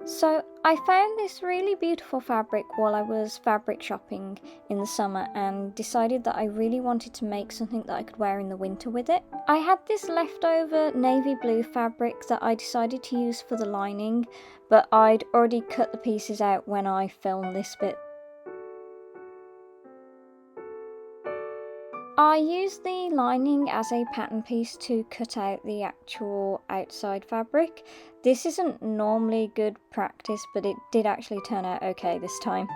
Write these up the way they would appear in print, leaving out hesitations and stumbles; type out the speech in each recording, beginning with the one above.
So I found this really beautiful fabric while I was fabric shopping in the summer and decided that I really wanted to make something that I could wear in the winter with it. I had this leftover navy blue fabric that I decided to use for the lining, but I'd already cut the pieces out when I filmed this bit. I used the lining as a pattern piece to cut out the actual outside fabric. This isn't normally good practice, but it did actually turn out okay this time.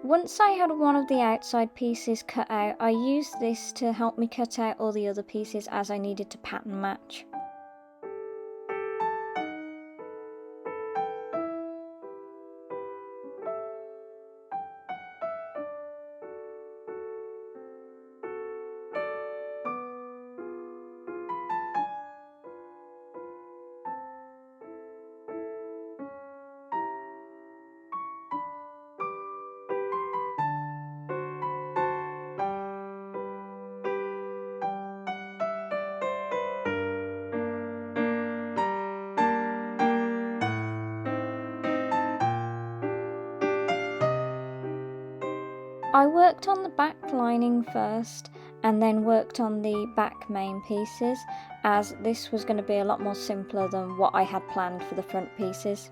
Once I had one of the outside pieces cut out, I used this to help me cut out all the other pieces as I needed to pattern match. I worked on the back lining first and then worked on the back main pieces, as this was going to be a lot more simpler than what I had planned for the front pieces.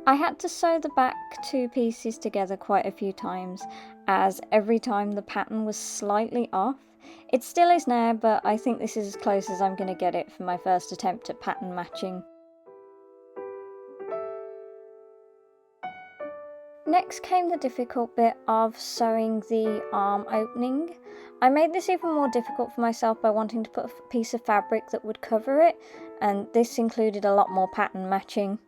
I had to sew the back two pieces together quite a few times, as every time the pattern was slightly off. It still is now, but I think this is as close as I'm going to get it for my first attempt at pattern matching. Next came the difficult bit of sewing the arm opening. I made this even more difficult for myself by wanting to put a piece of fabric that would cover it, and this included a lot more pattern matching.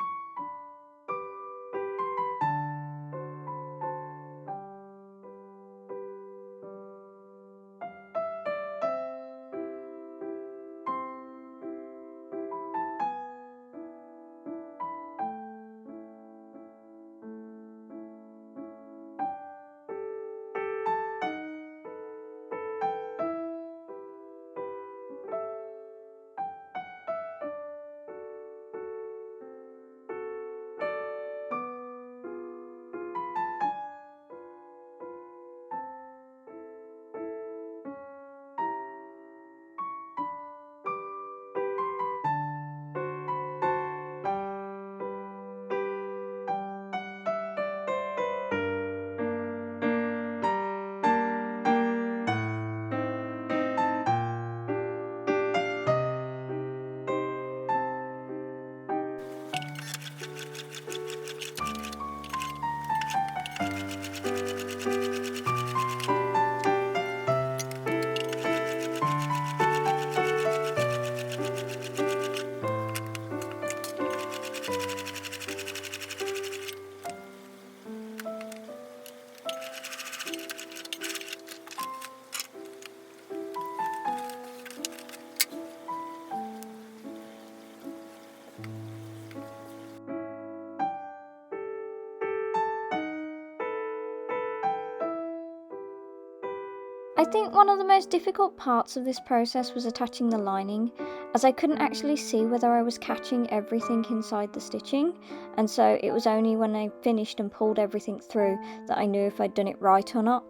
I think one of the most difficult parts of this process was attaching the lining, as I couldn't actually see whether I was catching everything inside the stitching, and so it was only when I finished and pulled everything through that I knew if I'd done it right or not.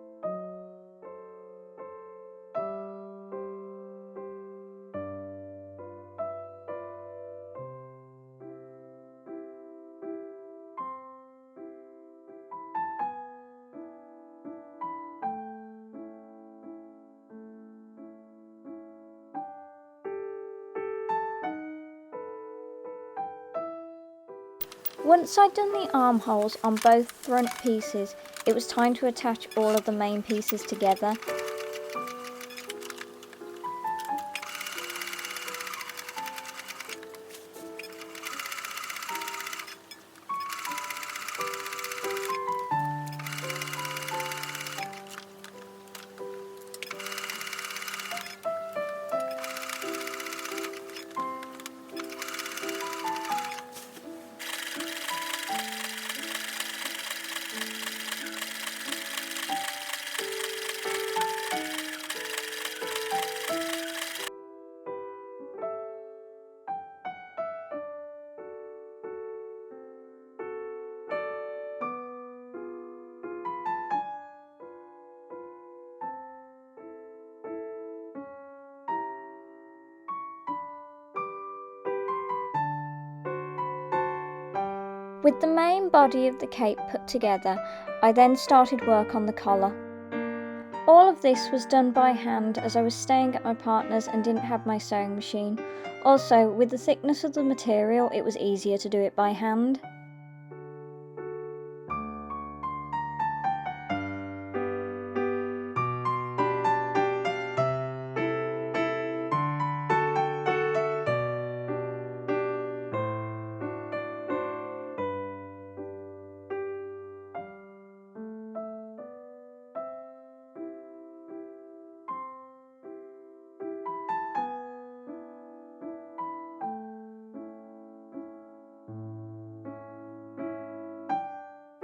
Once I'd done the armholes on both front pieces, it was time to attach all of the main pieces together. With the main body of the cape put together, I then started work on the collar. All of this was done by hand as I was staying at my partner's and didn't have my sewing machine. Also, with the thickness of the material, it was easier to do it by hand.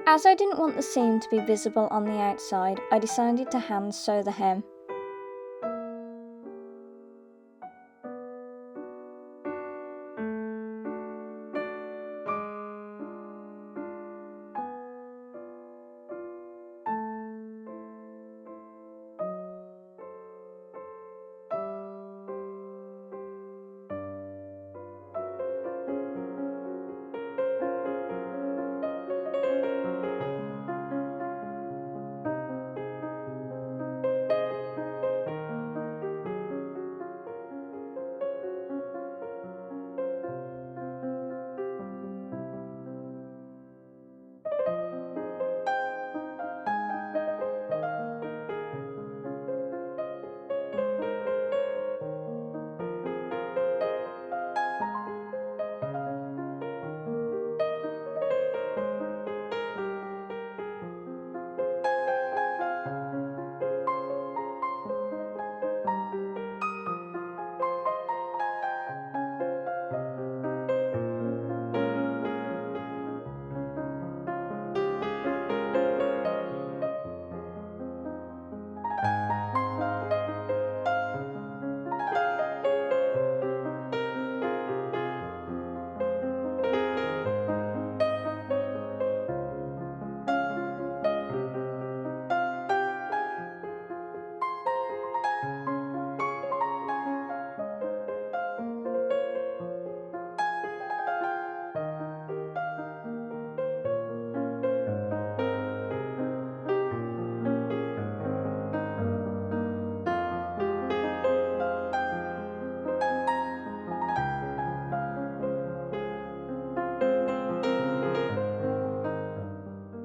As I didn't want the seam to be visible on the outside, I decided to hand sew the hem.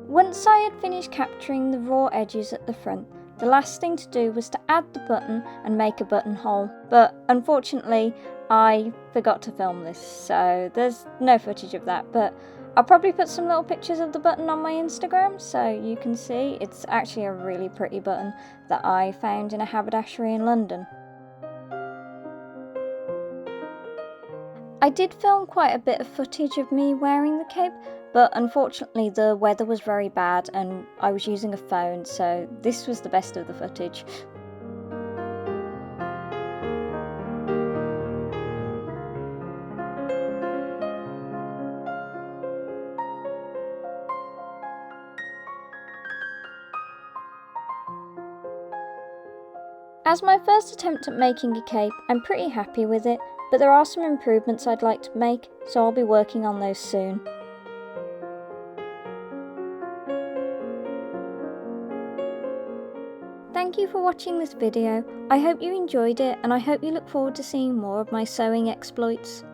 Once I had finished capturing the raw edges at the front, the last thing to do was to add the button and make a buttonhole, but unfortunately I forgot to film this, so there's no footage of that, but I'll probably put some little pictures of the button on my Instagram so you can see. It's actually a really pretty button that I found in a haberdashery in London. I did film quite a bit of footage of me wearing the cape, but unfortunately the weather was very bad and I was using a phone, so this was the best of the footage. As my first attempt at making a cape, I'm pretty happy with it, but there are some improvements I'd like to make, so I'll be working on those soon. Thank you for watching this video. I hope you enjoyed it and I hope you look forward to seeing more of my sewing exploits.